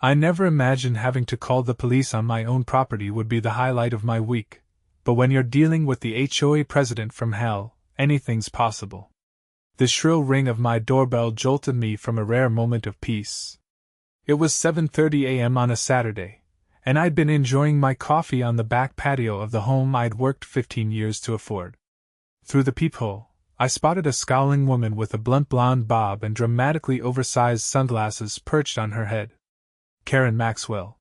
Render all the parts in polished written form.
I never imagined having to call the police on my own property would be the highlight of my week, but when you're dealing with the HOA president from hell, anything's possible. The shrill ring of my doorbell jolted me from a rare moment of peace. It was 7:30 a.m. on a Saturday, and I'd been enjoying my coffee on the back patio of the home I'd worked 15 years to afford. Through the peephole, I spotted a scowling woman with a blunt blonde bob and dramatically oversized sunglasses perched on her head. Karen Maxwell.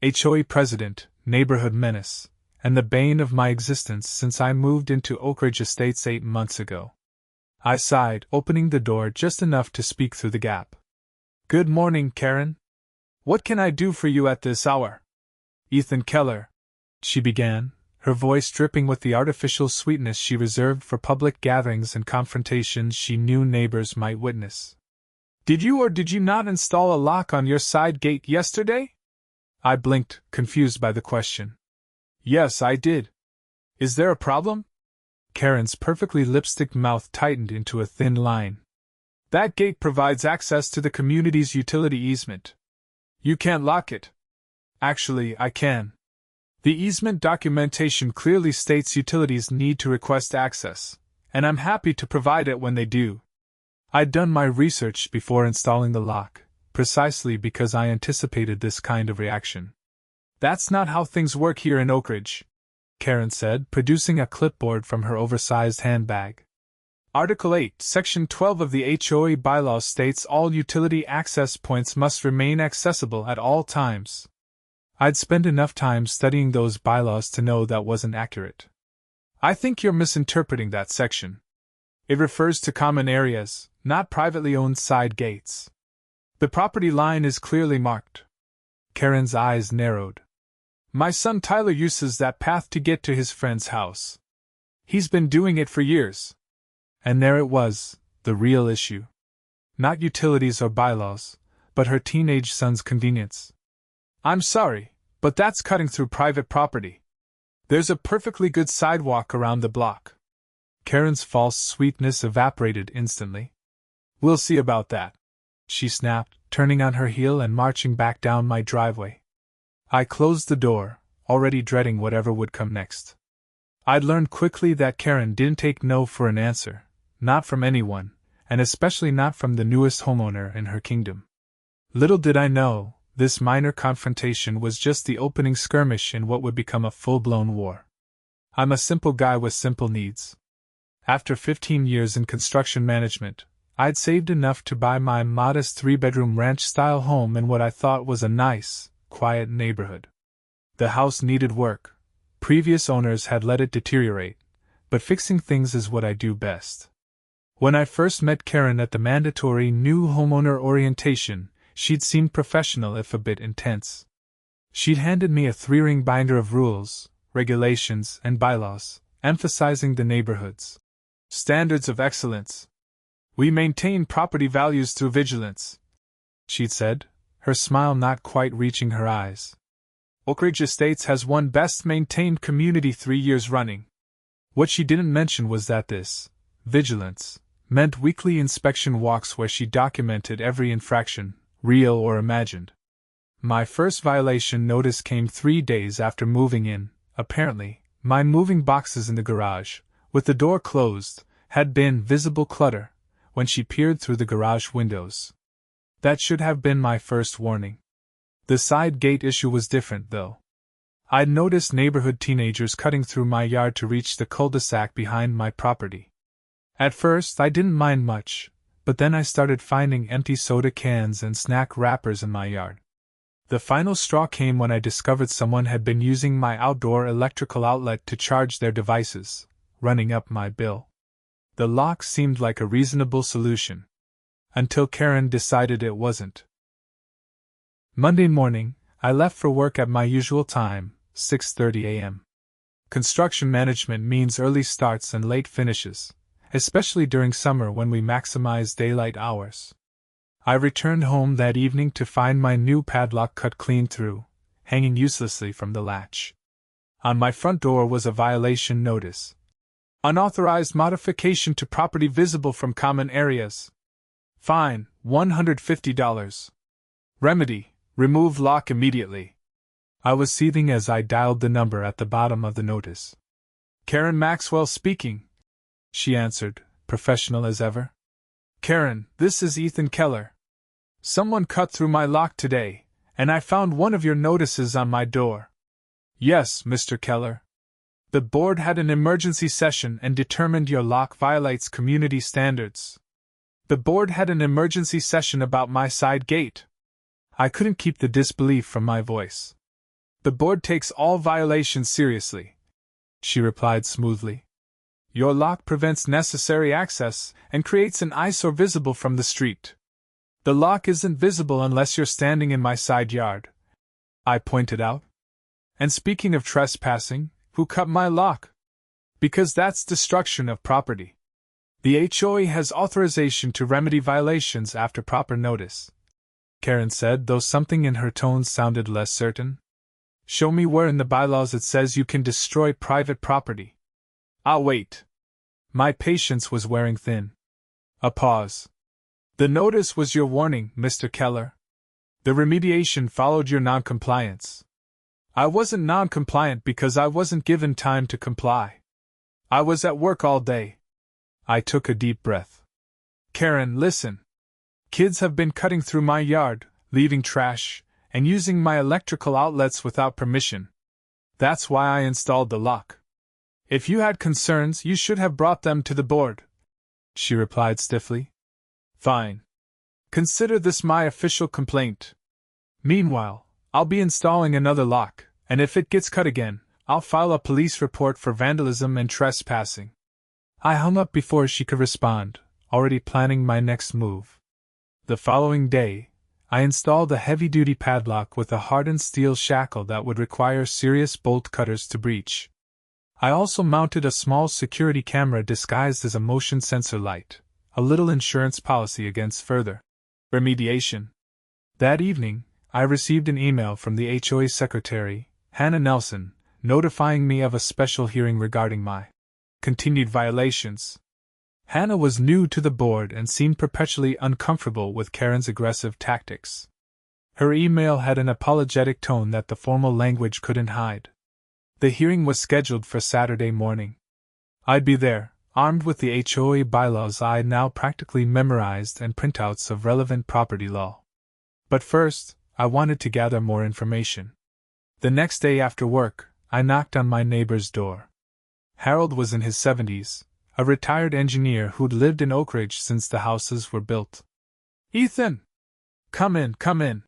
HOA president, neighborhood menace, and the bane of my existence since I moved into Oak Ridge Estates 8 months ago. I sighed, opening the door just enough to speak through the gap. "Good morning, Karen. What can I do for you at this hour?" "Ethan Keller," she began, her voice dripping with the artificial sweetness she reserved for public gatherings and confrontations she knew neighbors might witness. "Did you or did you not install a lock on your side gate yesterday?" I blinked, confused by the question. "Yes, I did. Is there a problem?" Karen's perfectly lipstick mouth tightened into a thin line. "That gate provides access to the community's utility easement. You can't lock it." "Actually, I can. The easement documentation clearly states utilities need to request access, and I'm happy to provide it when they do." I'd done my research before installing the lock, precisely because I anticipated this kind of reaction. "That's not how things work here in Oak Ridge," Karen said, producing a clipboard from her oversized handbag. "Article 8, Section 12 of the HOA bylaws states all utility access points must remain accessible at all times." I'd spent enough time studying those bylaws to know that wasn't accurate. "I think you're misinterpreting that section. It refers to common areas, not privately owned side gates. The property line is clearly marked." Karen's eyes narrowed. "My son Tyler uses that path to get to his friend's house. He's been doing it for years." And there it was, the real issue. Not utilities or bylaws, but her teenage son's convenience. "I'm sorry, but that's cutting through private property. There's a perfectly good sidewalk around the block." Karen's false sweetness evaporated instantly. "We'll see about that," she snapped, turning on her heel and marching back down my driveway. I closed the door, already dreading whatever would come next. I'd learned quickly that Karen didn't take no for an answer, not from anyone, and especially not from the newest homeowner in her kingdom. Little did I know, this minor confrontation was just the opening skirmish in what would become a full-blown war. I'm a simple guy with simple needs. After 15 years in construction management, I'd saved enough to buy my modest 3-bedroom ranch-style home in what I thought was a nice, quiet neighborhood. The house needed work. Previous owners had let it deteriorate, but fixing things is what I do best. When I first met Karen at the mandatory new homeowner orientation, she'd seemed professional if a bit intense. She'd handed me a 3-ring binder of rules, regulations, and bylaws, emphasizing the neighborhood's standards of excellence. "We maintain property values through vigilance," she'd said, her smile not quite reaching her eyes. "Oak Ridge Estates has won Best Maintained Community 3 years running." What she didn't mention was that this vigilance meant weekly inspection walks where she documented every infraction, real or imagined. My first violation notice came 3 days after moving in. Apparently, my moving boxes in the garage, with the door closed, had been visible clutter when she peered through the garage windows. That should have been my first warning. The side gate issue was different, though. I'd noticed neighborhood teenagers cutting through my yard to reach the cul-de-sac behind my property. At first, I didn't mind much, but then I started finding empty soda cans and snack wrappers in my yard. The final straw came when I discovered someone had been using my outdoor electrical outlet to charge their devices, running up my bill. The lock seemed like a reasonable solution. Until Karen decided it wasn't. Monday morning, I left for work at my usual time, 6:30 a.m. Construction management means early starts and late finishes, especially during summer when we maximize daylight hours. I returned home that evening to find my new padlock cut clean through, hanging uselessly from the latch. On my front door was a violation notice. Unauthorized modification to property visible from common areas. Fine, $150. Remedy, Remove lock immediately. I was seething as I dialed the number at the bottom of the notice. Karen Maxwell speaking, she answered, professional as ever. Karen, this is Ethan Keller. Someone cut through my lock today, and I found one of your notices on my door. Yes, Mr. Keller. The board had an emergency session and determined your lock violates community standards. The board had an emergency session about my side gate. I couldn't keep the disbelief from my voice. The board takes all violations seriously, she replied smoothly. Your lock prevents necessary access and creates an eyesore visible from the street. The lock isn't visible unless you're standing in my side yard, I pointed out. And speaking of trespassing, who cut my lock? Because that's destruction of property. The HOA has authorization to remedy violations after proper notice, Karen said, though something in her tone sounded less certain. Show me where in the bylaws it says you can destroy private property. I'll wait. My patience was wearing thin. A pause. The notice was your warning, Mr. Keller. The remediation followed your noncompliance. I wasn't noncompliant because I wasn't given time to comply. I was at work all day. I took a deep breath. Karen, listen. Kids have been cutting through my yard, leaving trash, and using my electrical outlets without permission. That's why I installed the lock. If you had concerns, you should have brought them to the board, she replied stiffly. Fine. Consider this my official complaint. Meanwhile, I'll be installing another lock, and if it gets cut again, I'll file a police report for vandalism and trespassing. I hung up before she could respond, already planning my next move. The following day, I installed a heavy-duty padlock with a hardened steel shackle that would require serious bolt cutters to breach. I also mounted a small security camera disguised as a motion sensor light, a little insurance policy against further remediation. That evening, I received an email from the HOA secretary, Hannah Nelson, notifying me of a special hearing regarding my continued violations. Hannah was new to the board and seemed perpetually uncomfortable with Karen's aggressive tactics. Her email had an apologetic tone that the formal language couldn't hide. The hearing was scheduled for Saturday morning. I'd be there, armed with the HOA bylaws I had now practically memorized and printouts of relevant property law. But first, I wanted to gather more information. The next day after work, I knocked on my neighbor's door. Harold was in his 70s, a retired engineer who'd lived in Oak Ridge since the houses were built. Ethan! Come in,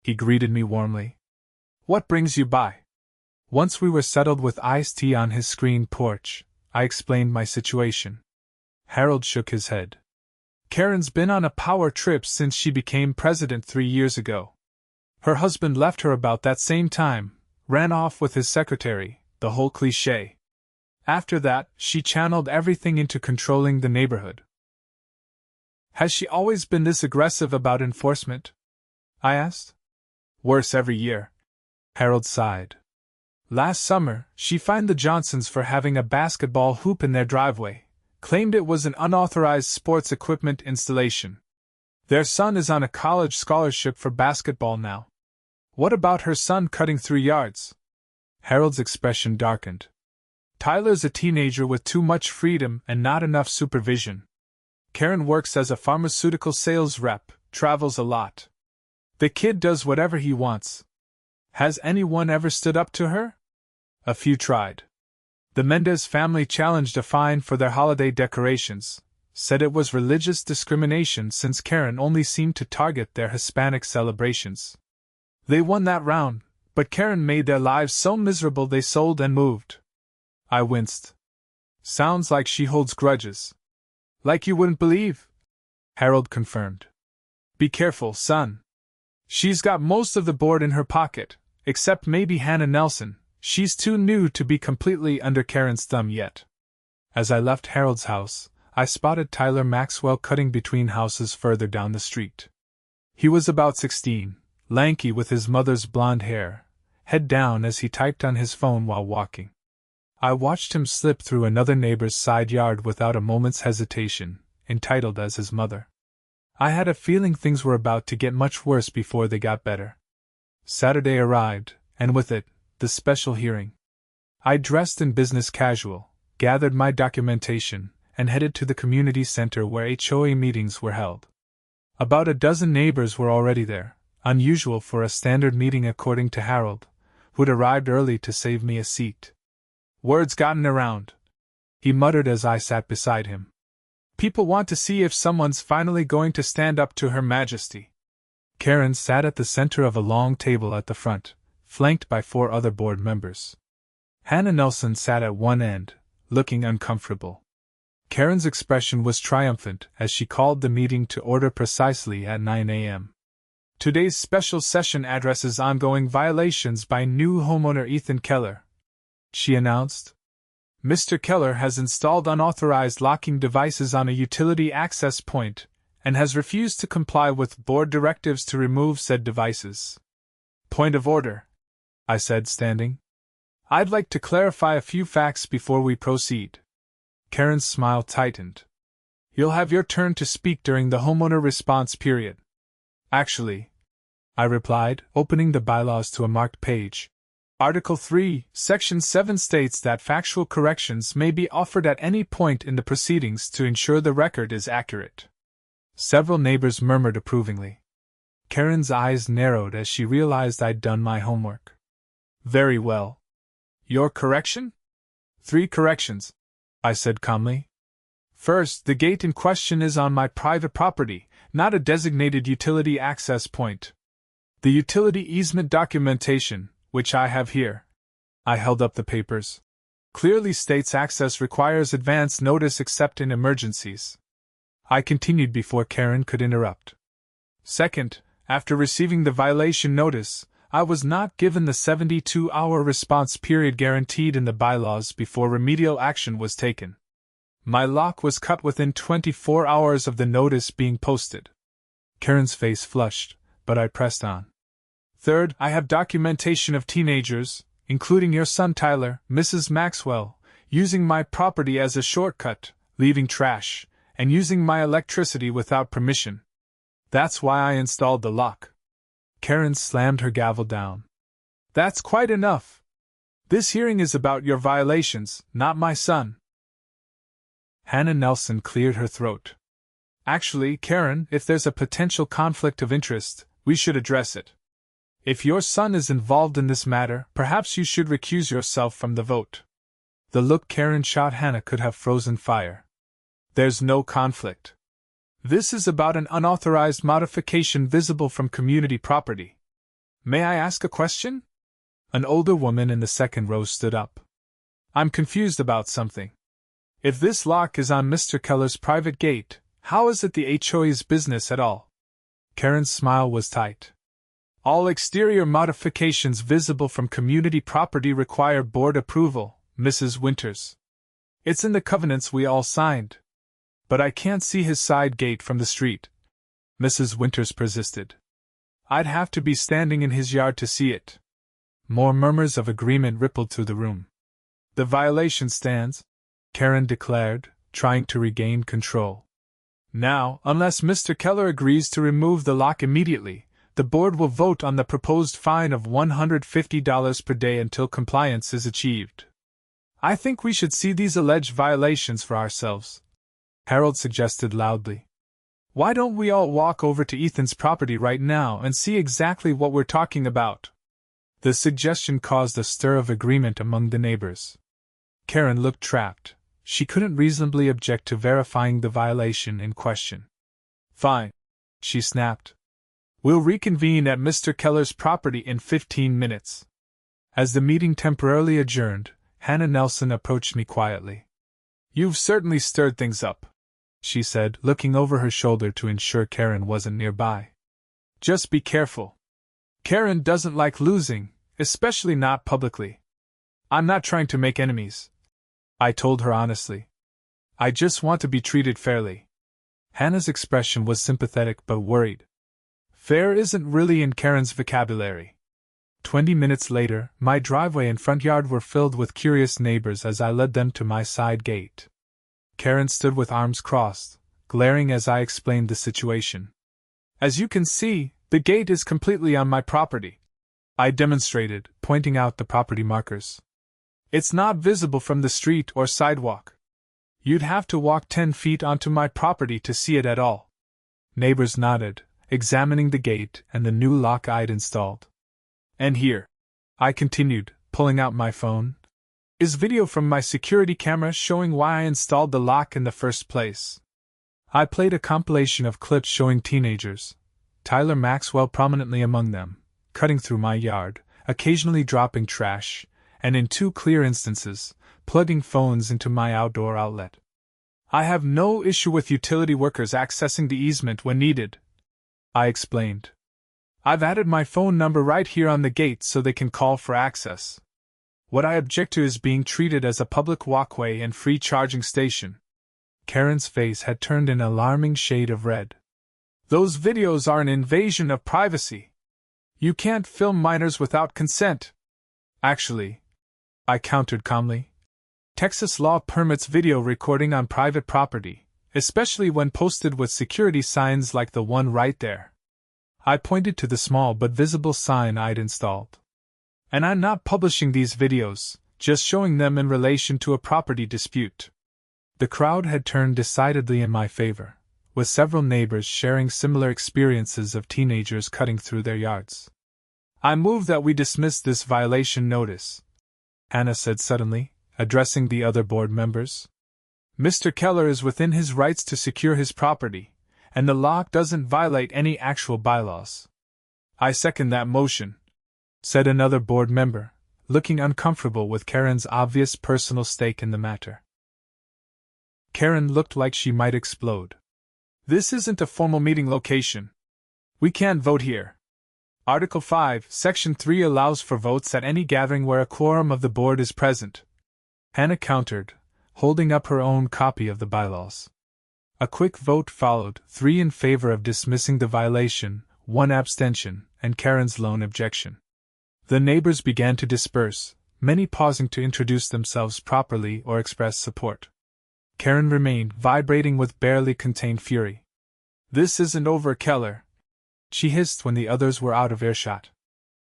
he greeted me warmly. What brings you by? Once we were settled with iced tea on his screened porch, I explained my situation. Harold shook his head. Karen's been on a power trip since she became president 3 years ago. Her husband left her about that same time, ran off with his secretary, the whole cliché. After that, she channeled everything into controlling the neighborhood. Has she always been this aggressive about enforcement? I asked. Worse every year. Harold sighed. Last summer, she fined the Johnsons for having a basketball hoop in their driveway, claimed it was an unauthorized sports equipment installation. Their son is on a college scholarship for basketball now. What about her son cutting through yards? Harold's expression darkened. Tyler's a teenager with too much freedom and not enough supervision. Karen works as a pharmaceutical sales rep, travels a lot. The kid does whatever he wants. Has anyone ever stood up to her? A few tried. The Mendez family challenged a fine for their holiday decorations, said it was religious discrimination since Karen only seemed to target their Hispanic celebrations. They won that round, but Karen made their lives so miserable they sold and moved. I winced. Sounds like she holds grudges. Like you wouldn't believe, Harold confirmed. Be careful, son. She's got most of the board in her pocket, except maybe Hannah Nelson. She's too new to be completely under Karen's thumb yet. As I left Harold's house, I spotted Tyler Maxwell cutting between houses further down the street. He was about 16, lanky with his mother's blonde hair, head down as he typed on his phone while walking. I watched him slip through another neighbor's side yard without a moment's hesitation, entitled as his mother. I had a feeling things were about to get much worse before they got better. Saturday arrived, and with it, the special hearing. I dressed in business casual, gathered my documentation, and headed to the community center where HOA meetings were held. About a dozen neighbors were already there, unusual for a standard meeting according to Harold, who'd arrived early to save me a seat. "Word's gotten around," he muttered as I sat beside him. "People want to see if someone's finally going to stand up to Her Majesty." Karen sat at the center of a long table at the front, flanked by 4 other board members. Hannah Nelson sat at one end, looking uncomfortable. Karen's expression was triumphant as she called the meeting to order precisely at 9 a.m. "Today's special session addresses ongoing violations by new homeowner Ethan Keller," she announced. "Mr. Keller has installed unauthorized locking devices on a utility access point and has refused to comply with board directives to remove said devices." "Point of order," I said, standing. "I'd like to clarify a few facts before we proceed." Karen's smile tightened. "You'll have your turn to speak during the homeowner response period." "Actually," I replied, opening the bylaws to a marked page, "Article 3, Section 7 states that factual corrections may be offered at any point in the proceedings to ensure the record is accurate." Several neighbors murmured approvingly. Karen's eyes narrowed as she realized I'd done my homework. "Very well. Your correction?" "3 corrections," I said calmly. "First, the gate in question is on my private property, not a designated utility access point. The utility easement documentation, which I have here," I held up the papers, "clearly states access requires advance notice except in emergencies." I continued before Karen could interrupt. "Second, after receiving the violation notice, I was not given the 72-hour response period guaranteed in the bylaws before remedial action was taken. My lock was cut within 24 hours of the notice being posted." Karen's face flushed, but I pressed on. "Third, I have documentation of teenagers, including your son Tyler, Mrs. Maxwell, using my property as a shortcut, leaving trash, and using my electricity without permission. That's why I installed the lock." Karen slammed her gavel down. "That's quite enough. This hearing is about your violations, not my son." Hannah Nelson cleared her throat. "Actually, Karen, if there's a potential conflict of interest, we should address it. If your son is involved in this matter, perhaps you should recuse yourself from the vote." The look Karen shot Hannah could have frozen fire. "There's no conflict. This is about an unauthorized modification visible from community property. May I ask a question?" An older woman in the second row stood up. "I'm confused about something. If this lock is on Mr. Keller's private gate, how is it the HOA's business at all?" Karen's smile was tight. "All exterior modifications visible from community property require board approval, Mrs. Winters. It's in the covenants we all signed." "But I can't see his side gate from the street," Mrs. Winters persisted. "I'd have to be standing in his yard to see it." More murmurs of agreement rippled through the room. "The violation stands," Karen declared, trying to regain control. "Now, unless Mr. Keller agrees to remove the lock immediately, the board will vote on the proposed fine of $150 per day until compliance is achieved. I think we should see these alleged violations for ourselves," Harold suggested loudly. "Why don't we all walk over to Ethan's property right now and see exactly what we're talking about?" The suggestion caused a stir of agreement among the neighbors. Karen looked trapped. She couldn't reasonably object to verifying the violation in question. "Fine," she snapped. "We'll reconvene at Mr. Keller's property in 15 minutes." As the meeting temporarily adjourned, Hannah Nelson approached me quietly. "You've certainly stirred things up," she said, looking over her shoulder to ensure Karen wasn't nearby. "Just be careful. Karen doesn't like losing, especially not publicly." "I'm not trying to make enemies," I told her honestly. "I just want to be treated fairly." Hannah's expression was sympathetic but worried. Fair isn't really in Karen's vocabulary. 20 minutes later, my driveway and front yard were filled with curious neighbors as I led them to my side gate. Karen stood with arms crossed, glaring as I explained the situation. "As you can see, the gate is completely on my property. I demonstrated, pointing out the property markers. It's not visible from the street or sidewalk. You'd have to walk 10 feet onto my property to see it at all. Neighbors nodded, examining the gate and the new lock I'd installed. And here, I continued, pulling out my phone, is video from my security camera showing why I installed the lock in the first place. I played a compilation of clips showing teenagers, Tyler Maxwell prominently among them, cutting through my yard, occasionally dropping trash, and in 2 clear instances, plugging phones into my outdoor outlet. I have no issue with utility workers accessing the easement when needed, I explained. I've added my phone number right here on the gate so they can call for access. What I object to is being treated as a public walkway and free charging station. Karen's face had turned an alarming shade of red. Those videos are an invasion of privacy. You can't film minors without consent. Actually, I countered calmly, Texas law permits video recording on private property, especially when posted with security signs like the one right there. I pointed to the small but visible sign I'd installed. And I'm not publishing these videos, just showing them in relation to a property dispute. The crowd had turned decidedly in my favor, with several neighbors sharing similar experiences of teenagers cutting through their yards. I move that we dismiss this violation notice, Hannah said suddenly, addressing the other board members. Mr. Keller is within his rights to secure his property, and the lock doesn't violate any actual bylaws. I second that motion, said another board member, looking uncomfortable with Karen's obvious personal stake in the matter. Karen looked like she might explode. This isn't a formal meeting location. We can't vote here. Article 5, Section 3 allows for votes at any gathering where a quorum of the board is present. Hannah countered, holding up her own copy of the bylaws. A quick vote followed, 3 in favor of dismissing the violation, 1 abstention, and Karen's lone objection. The neighbors began to disperse, many pausing to introduce themselves properly or express support. Karen remained, vibrating with barely contained fury. This isn't over, Keller, she hissed when the others were out of earshot.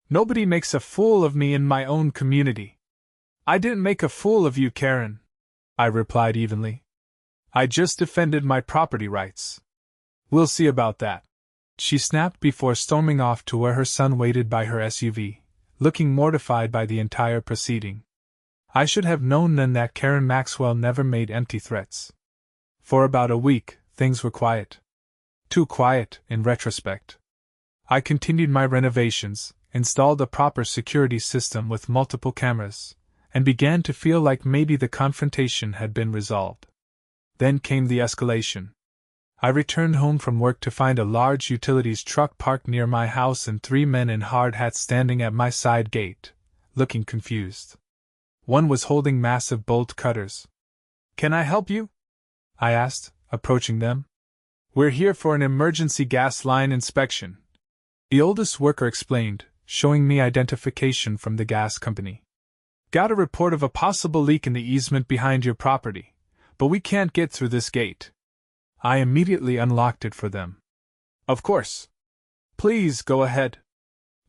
Nobody makes a fool of me in my own community. I didn't make a fool of you, Karen, I replied evenly. I just defended my property rights. We'll see about that, she snapped before storming off to where her son waited by her SUV, looking mortified by the entire proceeding. I should have known then that Karen Maxwell never made empty threats. For about a week, things were quiet. Too quiet, in retrospect. I continued my renovations, installed a proper security system with multiple cameras, and began to feel like maybe the confrontation had been resolved. Then came the escalation. I returned home from work to find a large utilities truck parked near my house and 3 men in hard hats standing at my side gate, looking confused. One was holding massive bolt cutters. Can I help you? I asked, approaching them. We're here for an emergency gas line inspection, the oldest worker explained, showing me identification from the gas company. Got a report of a possible leak in the easement behind your property, but we can't get through this gate. I immediately unlocked it for them. Of course. Please go ahead.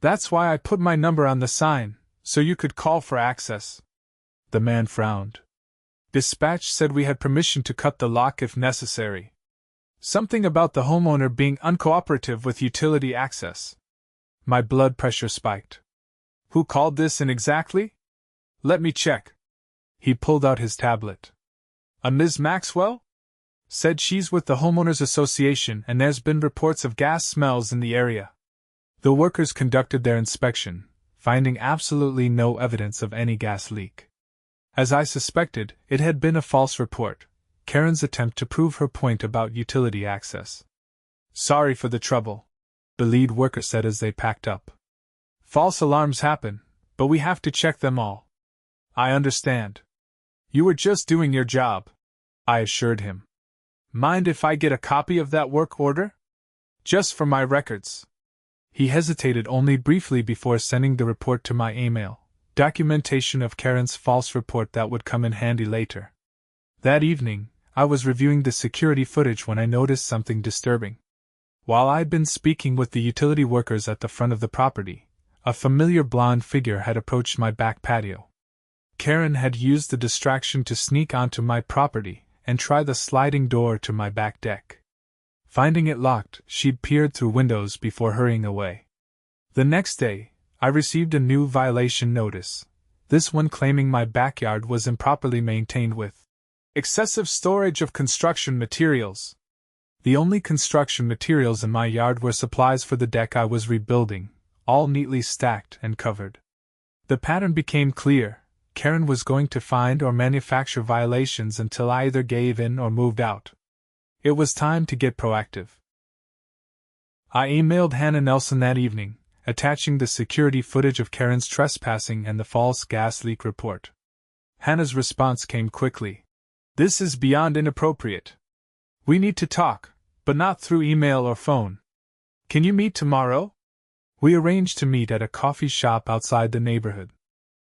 That's why I put my number on the sign, so you could call for access. The man frowned. Dispatch said we had permission to cut the lock if necessary. Something about the homeowner being uncooperative with utility access. My blood pressure spiked. Who called this in exactly? Let me check. He pulled out his tablet. A Ms. Maxwell? Said she's with the Homeowners Association and there's been reports of gas smells in the area. The workers conducted their inspection, finding absolutely no evidence of any gas leak. As I suspected, it had been a false report, Karen's attempt to prove her point about utility access. Sorry for the trouble, the lead worker said as they packed up. False alarms happen, but we have to check them all. I understand. You were just doing your job, I assured him. Mind if I get a copy of that work order? Just for my records. He hesitated only briefly before sending the report to my email, documentation of Karen's false report that would come in handy later. That evening, I was reviewing the security footage when I noticed something disturbing. While I'd been speaking with the utility workers at the front of the property, A familiar blonde figure had approached my back patio. Karen had used the distraction to sneak onto my property and try the sliding door to my back deck. Finding it locked, she'd peered through windows before hurrying away. The next day, I received a new violation notice, this one claiming my backyard was improperly maintained with excessive storage of construction materials. The only construction materials in my yard were supplies for the deck I was rebuilding, all neatly stacked and covered. The pattern became clear. Karen was going to find or manufacture violations until I either gave in or moved out. It was time to get proactive. I emailed Hannah Nelson that evening, attaching the security footage of Karen's trespassing and the false gas leak report. Hannah's response came quickly. "This is beyond inappropriate. We need to talk, but not through email or phone. Can you meet tomorrow?" We arranged to meet at a coffee shop outside the neighborhood.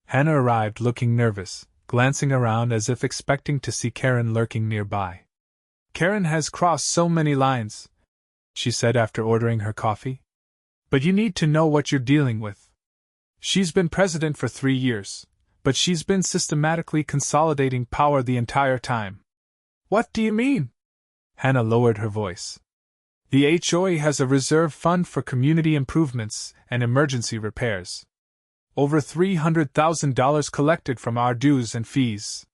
Hannah arrived looking nervous, glancing around as if expecting to see Karen lurking nearby. "Karen has crossed so many lines," she said after ordering her coffee. "But you need to know what you're dealing with. She's been president for 3 years, but she's been systematically consolidating power the entire time." "What do you mean?" Hannah lowered her voice. "The HOA has a reserve fund for community improvements and emergency repairs. Over $300,000 collected from our dues and fees.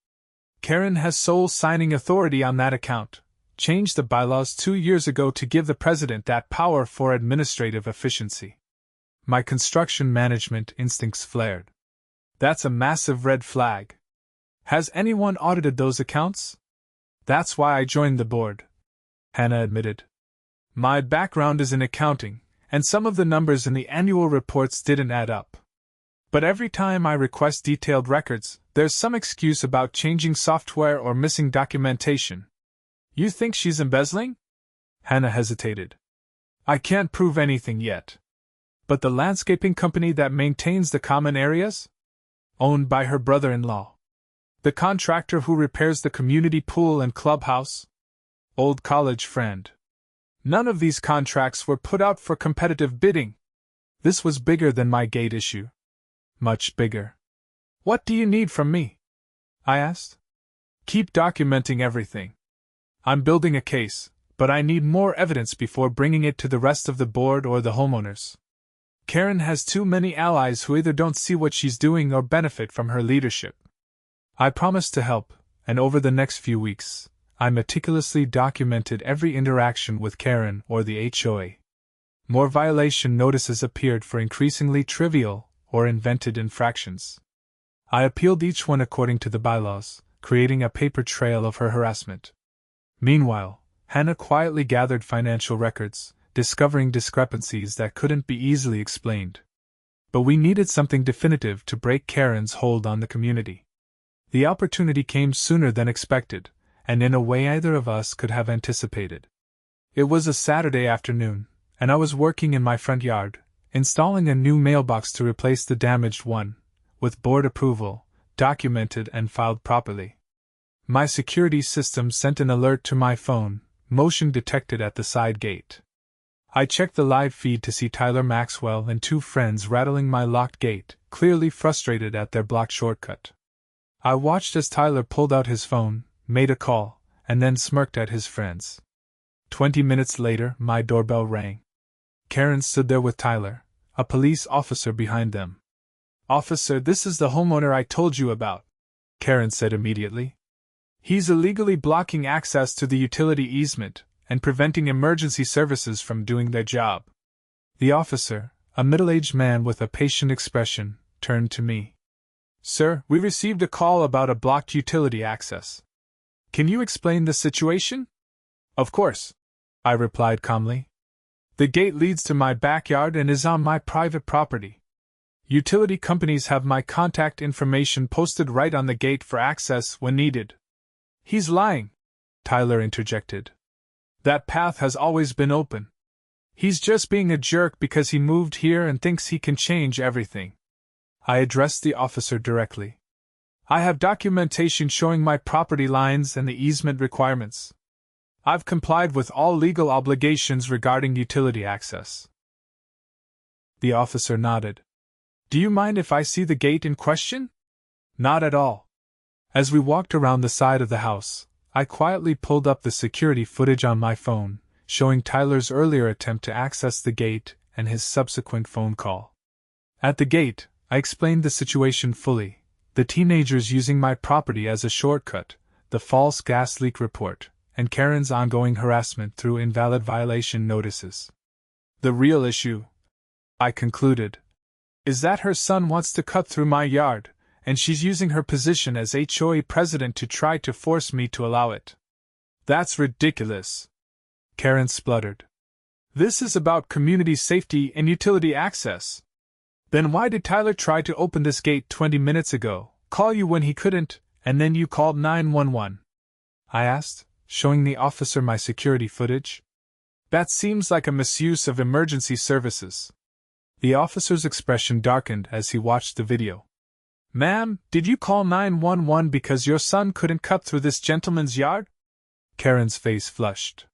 Karen has sole signing authority on that account, changed the bylaws 2 years ago to give the president that power for administrative efficiency." My construction management instincts flared. "That's a massive red flag. Has anyone audited those accounts?" "That's why I joined the board," Hannah admitted. "My background is in accounting, and some of the numbers in the annual reports didn't add up. But every time I request detailed records, there's some excuse about changing software or missing documentation." "You think she's embezzling?" Hannah hesitated. "I can't prove anything yet. But the landscaping company that maintains the common areas? Owned by her brother-in-law. The contractor who repairs the community pool and clubhouse? Old college friend. None of these contracts were put out for competitive bidding. This was bigger than my gate issue. Much bigger." "What do you need from me?" I asked. "Keep documenting everything. I'm building a case, but I need more evidence before bringing it to the rest of the board or the homeowners. Karen has too many allies who either don't see what she's doing or benefit from her leadership." I promised to help, and over the next few weeks, I meticulously documented every interaction with Karen or the HOA. More violation notices appeared for increasingly trivial or invented infractions. I appealed each one according to the bylaws, creating a paper trail of her harassment. Meanwhile, Hannah quietly gathered financial records, discovering discrepancies that couldn't be easily explained. But we needed something definitive to break Karen's hold on the community. The opportunity came sooner than expected, and in a way either of us could have anticipated. It was a Saturday afternoon, and I was working in my front yard, installing a new mailbox to replace the damaged one, with board approval, documented and filed properly. My security system sent an alert to my phone, motion detected at the side gate. I checked the live feed to see Tyler Maxwell and 2 friends rattling my locked gate, clearly frustrated at their blocked shortcut. I watched as Tyler pulled out his phone, made a call, and then smirked at his friends. 20 minutes later, my doorbell rang. Karen stood there with Tyler, a police officer behind them. "Officer, this is the homeowner I told you about," Karen said immediately. "He's illegally blocking access to the utility easement and preventing emergency services from doing their job." The officer, a middle-aged man with a patient expression, turned to me. "Sir, we received a call about a blocked utility access. Can you explain the situation?" "Of course," I replied calmly. "The gate leads to my backyard and is on my private property. Utility companies have my contact information posted right on the gate for access when needed." "He's lying," Tyler interjected. "That path has always been open. He's just being a jerk because he moved here and thinks he can change everything." I addressed the officer directly. "I have documentation showing my property lines and the easement requirements. I've complied with all legal obligations regarding utility access." The officer nodded. Do you mind if I see the gate in question? Not at all. As we walked around the side of the house, I quietly pulled up the security footage on my phone, showing Tyler's earlier attempt to access the gate and his subsequent phone call. At the gate, I explained the situation fully, the teenagers using my property as a shortcut, the false gas leak report, and Karen's ongoing harassment through invalid violation notices. The real issue, I concluded, is that her son wants to cut through my yard, and she's using her position as HOA president to try to force me to allow it. That's ridiculous, Karen spluttered. This is about community safety and utility access. Then why did Tyler try to open this gate 20 minutes ago, call you when he couldn't, and then you called 911? I asked, showing the officer my security footage. That seems like a misuse of emergency services. The officer's expression darkened as he watched the video. Ma'am, did you call 911 because your son couldn't cut through this gentleman's yard? Karen's face flushed.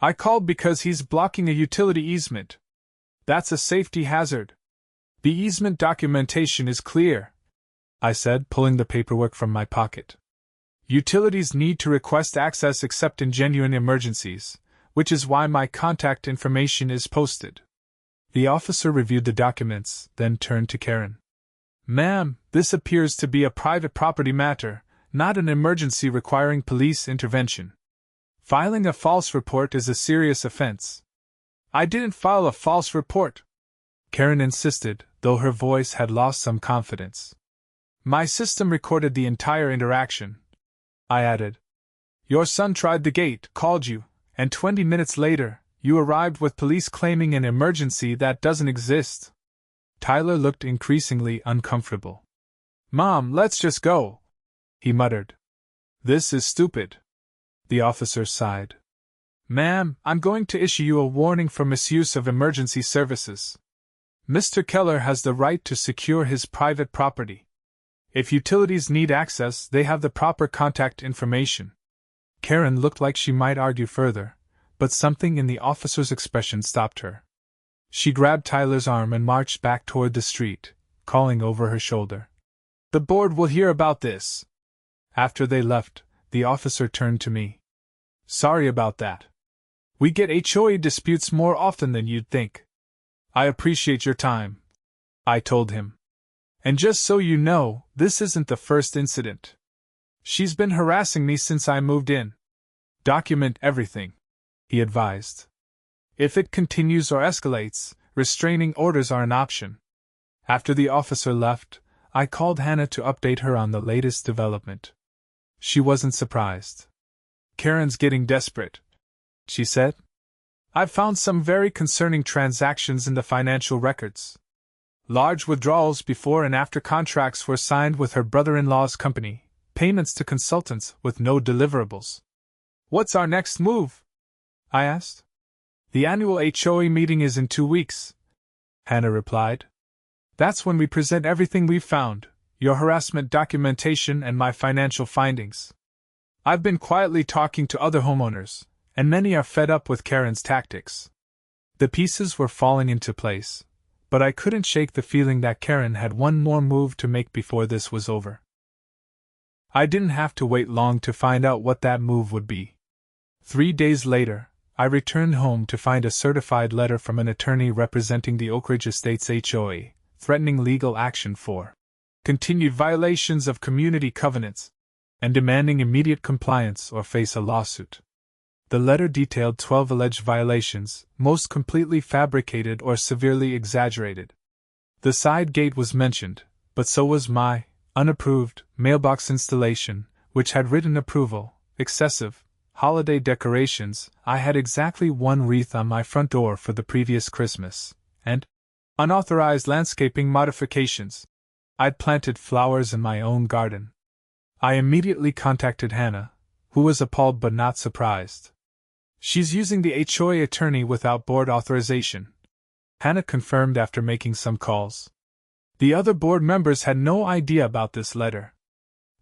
I called because he's blocking a utility easement. That's a safety hazard. The easement documentation is clear, I said, pulling the paperwork from my pocket. Utilities need to request access except in genuine emergencies, which is why my contact information is posted. The officer reviewed the documents, then turned to Karen. Ma'am, this appears to be a private property matter, not an emergency requiring police intervention. Filing a false report is a serious offense. I didn't file a false report, Karen insisted, though her voice had lost some confidence. My system recorded the entire interaction, I added. Your son tried the gate, called you, and 20 minutes later, you arrived with police claiming an emergency that doesn't exist. Tyler looked increasingly uncomfortable. Mom, let's just go, he muttered. This is stupid. The officer sighed. Ma'am, I'm going to issue you a warning for misuse of emergency services. Mr. Keller has the right to secure his private property. If utilities need access, they have the proper contact information. Karen looked like she might argue further, but something in the officer's expression stopped her. She grabbed Tyler's arm and marched back toward the street, calling over her shoulder. The board will hear about this. After they left, the officer turned to me. Sorry about that. We get HOA disputes more often than you'd think. I appreciate your time, I told him. And just so you know, this isn't the first incident. She's been harassing me since I moved in. Document everything, he advised. If it continues or escalates, restraining orders are an option. After the officer left, I called Hannah to update her on the latest development. She wasn't surprised. Karen's getting desperate, she said. I've found some very concerning transactions in the financial records. Large withdrawals before and after contracts were signed with her brother-in-law's company, payments to consultants with no deliverables. What's our next move? I asked. The annual HOA meeting is in 2 weeks, Hannah replied. That's when we present everything we've found, your harassment documentation and my financial findings. I've been quietly talking to other homeowners, and many are fed up with Karen's tactics. The pieces were falling into place, but I couldn't shake the feeling that Karen had one more move to make before this was over. I didn't have to wait long to find out what that move would be. 3 days later, I returned home to find a certified letter from an attorney representing the Oak Ridge Estates HOA, threatening legal action for continued violations of community covenants, and demanding immediate compliance or face a lawsuit. The letter detailed 12 alleged violations, most completely fabricated or severely exaggerated. The side gate was mentioned, but so was my unapproved mailbox installation, which had written approval, excessive holiday decorations. I had exactly 1 wreath on my front door for the previous Christmas, and unauthorized landscaping modifications. I'd planted flowers in my own garden. I immediately contacted Hannah, who was appalled but not surprised. She's using the HOA attorney without board authorization, Hannah confirmed after making some calls. The other board members had no idea about this letter.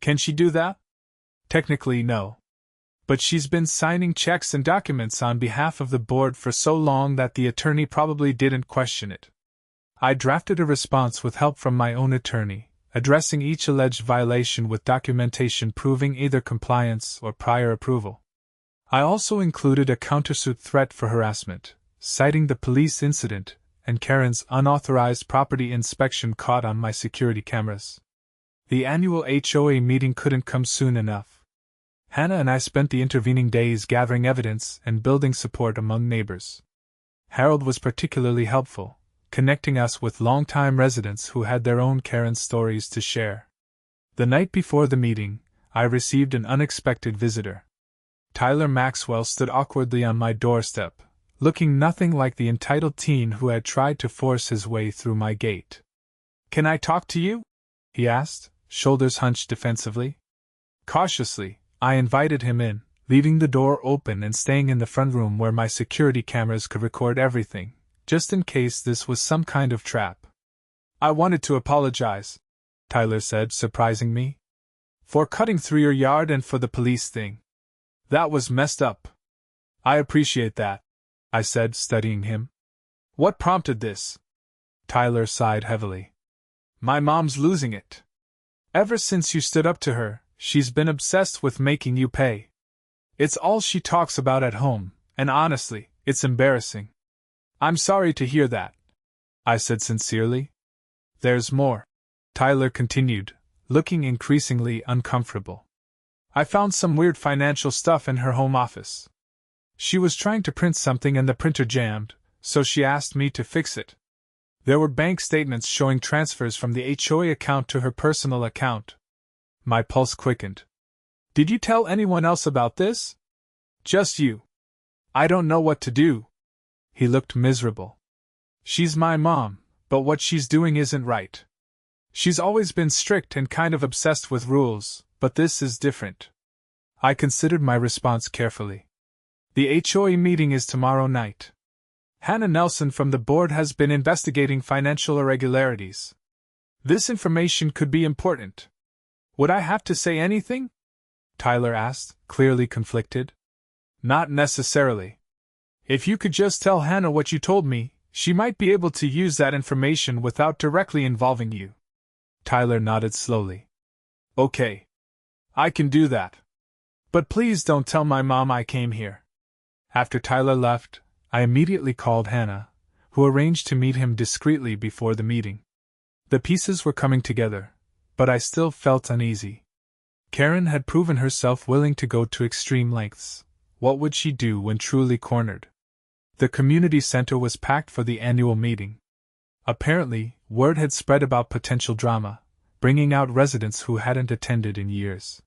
Can she do that? Technically, no. But she's been signing checks and documents on behalf of the board for so long that the attorney probably didn't question it. I drafted a response with help from my own attorney, addressing each alleged violation with documentation proving either compliance or prior approval. I also included a countersuit threat for harassment, citing the police incident and Karen's unauthorized property inspection caught on my security cameras. The annual HOA meeting couldn't come soon enough. Hannah and I spent the intervening days gathering evidence and building support among neighbors. Harold was particularly helpful, connecting us with longtime residents who had their own Karen stories to share. The night before the meeting, I received an unexpected visitor. Tyler Maxwell stood awkwardly on my doorstep, looking nothing like the entitled teen who had tried to force his way through my gate. "Can I talk to you?" he asked, shoulders hunched defensively. Cautiously, I invited him in, leaving the door open and staying in the front room where my security cameras could record everything, just in case this was some kind of trap. "I wanted to apologize," Tyler said, surprising me, "for cutting through your yard and for the police thing. That was messed up." "I appreciate that," I said, studying him. "What prompted this?" Tyler sighed heavily. "My mom's losing it. Ever since you stood up to her, she's been obsessed with making you pay. It's all she talks about at home, and honestly, it's embarrassing." "I'm sorry to hear that," I said sincerely. "There's more," Tyler continued, looking increasingly uncomfortable. "I found some weird financial stuff in her home office. She was trying to print something and the printer jammed, so she asked me to fix it. There were bank statements showing transfers from the HOA account to her personal account." My pulse quickened. "Did you tell anyone else about this?" "Just you. I don't know what to do." He looked miserable. "She's my mom, but what she's doing isn't right. She's always been strict and kind of obsessed with rules, but this is different." I considered my response carefully. "The HOA meeting is tomorrow night. Hannah Nelson from the board has been investigating financial irregularities. This information could be important." "Would I have to say anything?" Tyler asked, clearly conflicted. "Not necessarily. If you could just tell Hannah what you told me, she might be able to use that information without directly involving you." Tyler nodded slowly. "Okay. I can do that. But please don't tell my mom I came here." After Tyler left, I immediately called Hannah, who arranged to meet him discreetly before the meeting. The pieces were coming together, but I still felt uneasy. Karen had proven herself willing to go to extreme lengths. What would she do when truly cornered? The community center was packed for the annual meeting. Apparently, word had spread about potential drama, bringing out residents who hadn't attended in years.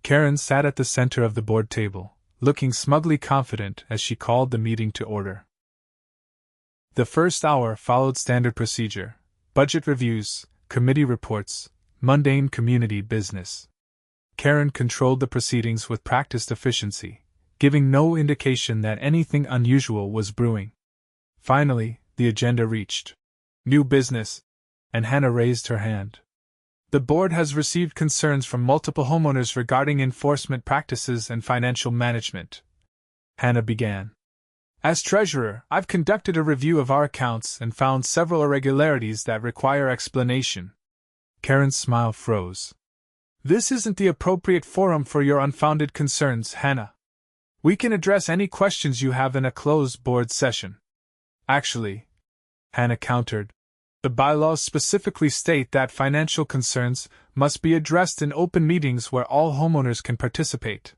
Karen sat at the center of the board table, looking smugly confident as she called the meeting to order. The first hour followed standard procedure: budget reviews, committee reports, mundane community business. Karen controlled the proceedings with practiced efficiency, giving no indication that anything unusual was brewing. Finally, the agenda reached new business, and Hannah raised her hand. "The board has received concerns from multiple homeowners regarding enforcement practices and financial management," Hannah began. "As treasurer, I've conducted a review of our accounts and found several irregularities that require explanation." Karen's smile froze. "This isn't the appropriate forum for your unfounded concerns, Hannah. We can address any questions you have in a closed board session." "Actually," Hannah countered, "the bylaws specifically state that financial concerns must be addressed in open meetings where all homeowners can participate.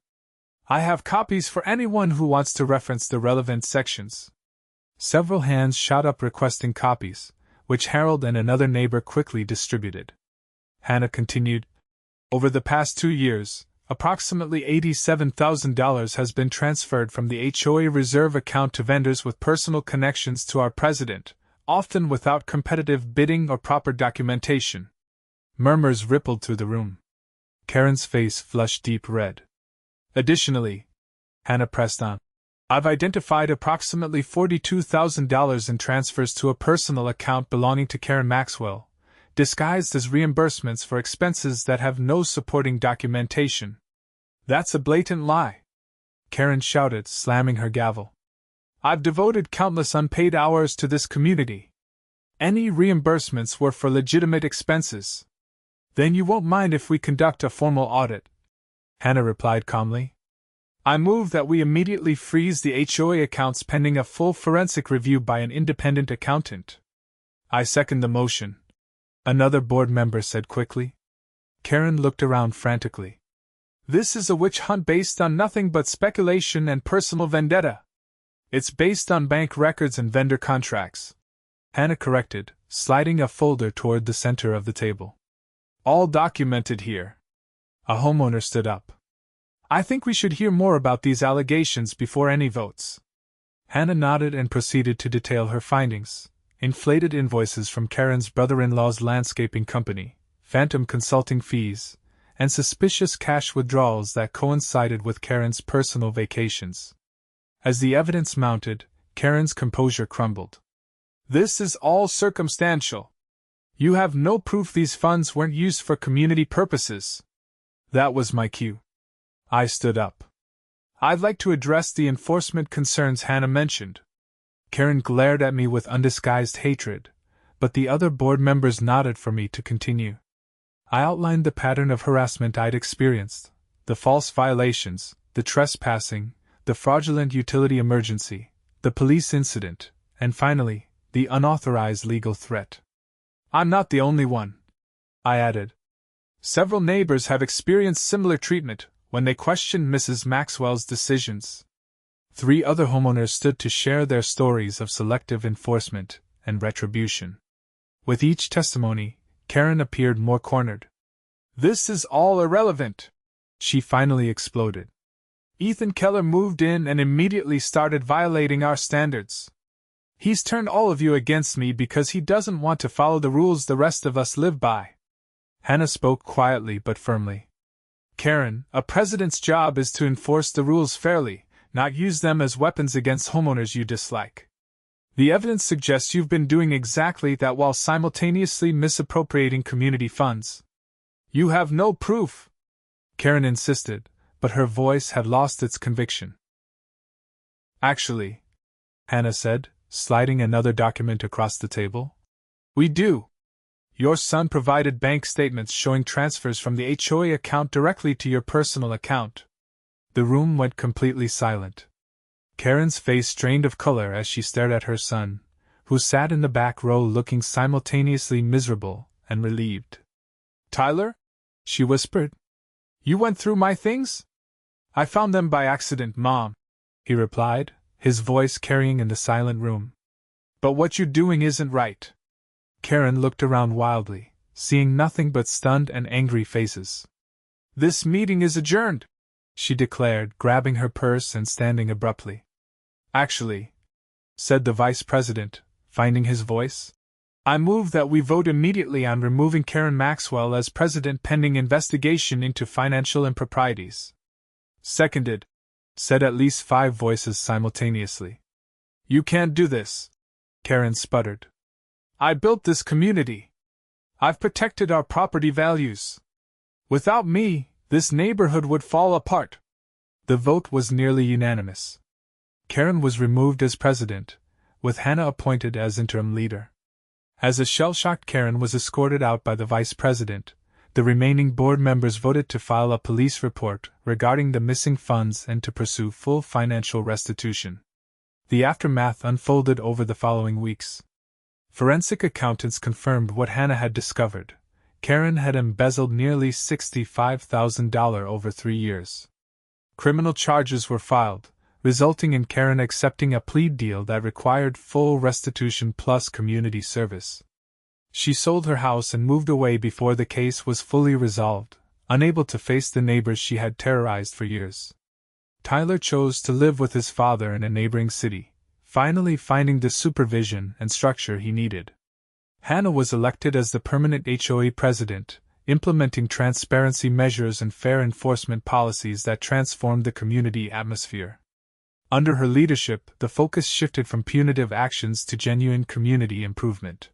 I have copies for anyone who wants to reference the relevant sections." Several hands shot up requesting copies, which Harold and another neighbor quickly distributed. Hannah continued, "Over the past 2 years, approximately $87,000 has been transferred from the HOA reserve account to vendors with personal connections to our president, often without competitive bidding or proper documentation." Murmurs rippled through the room. Karen's face flushed deep red. "Additionally," Hannah pressed on, "I've identified approximately $42,000 in transfers to a personal account belonging to Karen Maxwell, disguised as reimbursements for expenses that have no supporting documentation." "That's a blatant lie," Karen shouted, slamming her gavel. "I've devoted countless unpaid hours to this community. Any reimbursements were for legitimate expenses. Then you won't mind if we conduct a formal audit, Hannah replied calmly. I move that we immediately freeze the HOA accounts pending a full forensic review by an independent accountant. I second the motion, another board member said quickly. Karen looked around frantically. This is a witch hunt based on nothing but speculation and personal vendetta. It's based on bank records and vendor contracts, Hannah corrected, sliding a folder toward the center of the table. All documented here. A homeowner stood up. I think we should hear more about these allegations before any votes. Hannah nodded and proceeded to detail her findings. Inflated invoices from Karen's brother-in-law's landscaping company, phantom consulting fees, and suspicious cash withdrawals that coincided with Karen's personal vacations. As the evidence mounted, Karen's composure crumbled. This is all circumstantial. You have no proof these funds weren't used for community purposes. That was my cue. I stood up. I'd like to address the enforcement concerns Hannah mentioned. Karen glared at me with undisguised hatred, but the other board members nodded for me to continue. I outlined the pattern of harassment I'd experienced, the false violations, the trespassing, the fraudulent utility emergency, the police incident, and finally, the unauthorized legal threat. I'm not the only one, I added. Several neighbors have experienced similar treatment when they questioned Mrs. Maxwell's decisions. 3 other homeowners stood to share their stories of selective enforcement and retribution. With each testimony, Karen appeared more cornered. This is all irrelevant, she finally exploded. Ethan Keller moved in and immediately started violating our standards. He's turned all of you against me because he doesn't want to follow the rules the rest of us live by. Hannah spoke quietly but firmly. Karen, a president's job is to enforce the rules fairly, not use them as weapons against homeowners you dislike. The evidence suggests you've been doing exactly that while simultaneously misappropriating community funds. You have no proof, Karen insisted, but her voice had lost its conviction. Actually, Hannah said, sliding another document across the table. We do. Your son provided bank statements showing transfers from the HOA account directly to your personal account. The room went completely silent. Karen's face strained of color as she stared at her son, who sat in the back row looking simultaneously miserable and relieved. Tyler? She whispered. You went through my things? I found them by accident, Mom, he replied, his voice carrying in the silent room. But what you're doing isn't right. Karen looked around wildly, seeing nothing but stunned and angry faces. This meeting is adjourned, she declared, grabbing her purse and standing abruptly. Actually, said the vice president, finding his voice, I move that we vote immediately on removing Karen Maxwell as president pending investigation into financial improprieties. Seconded, said at least 5 voices simultaneously. You can't do this, Karen sputtered. I built this community. I've protected our property values. Without me, this neighborhood would fall apart. The vote was nearly unanimous. Karen was removed as president, with Hannah appointed as interim leader. As a shell-shocked Karen was escorted out by the vice president, the remaining board members voted to file a police report regarding the missing funds and to pursue full financial restitution. The aftermath unfolded over the following weeks. Forensic accountants confirmed what Hannah had discovered. Karen had embezzled nearly $65,000 over 3 years. Criminal charges were filed, resulting in Karen accepting a plea deal that required full restitution plus community service. She sold her house and moved away before the case was fully resolved, unable to face the neighbors she had terrorized for years. Tyler chose to live with his father in a neighboring city, finally finding the supervision and structure he needed. Hannah was elected as the permanent HOA president, implementing transparency measures and fair enforcement policies that transformed the community atmosphere. Under her leadership, the focus shifted from punitive actions to genuine community improvement.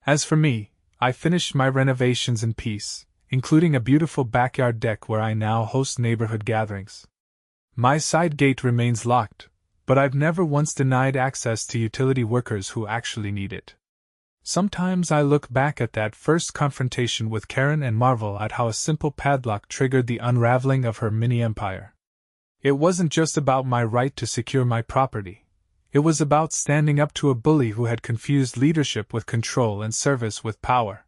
As for me, I finished my renovations in peace, including a beautiful backyard deck where I now host neighborhood gatherings. My side gate remains locked, but I've never once denied access to utility workers who actually need it. Sometimes I look back at that first confrontation with Karen and marvel at how a simple padlock triggered the unraveling of her mini empire. It wasn't just about my right to secure my property. It was about standing up to a bully who had confused leadership with control and service with power.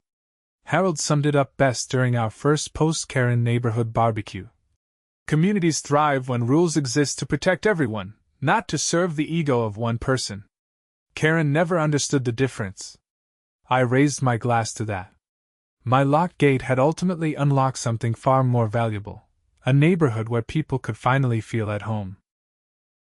Harold summed it up best during our first post-Karen neighborhood barbecue. Communities thrive when rules exist to protect everyone, not to serve the ego of one person. Karen never understood the difference. I raised my glass to that. My locked gate had ultimately unlocked something far more valuable, a neighborhood where people could finally feel at home.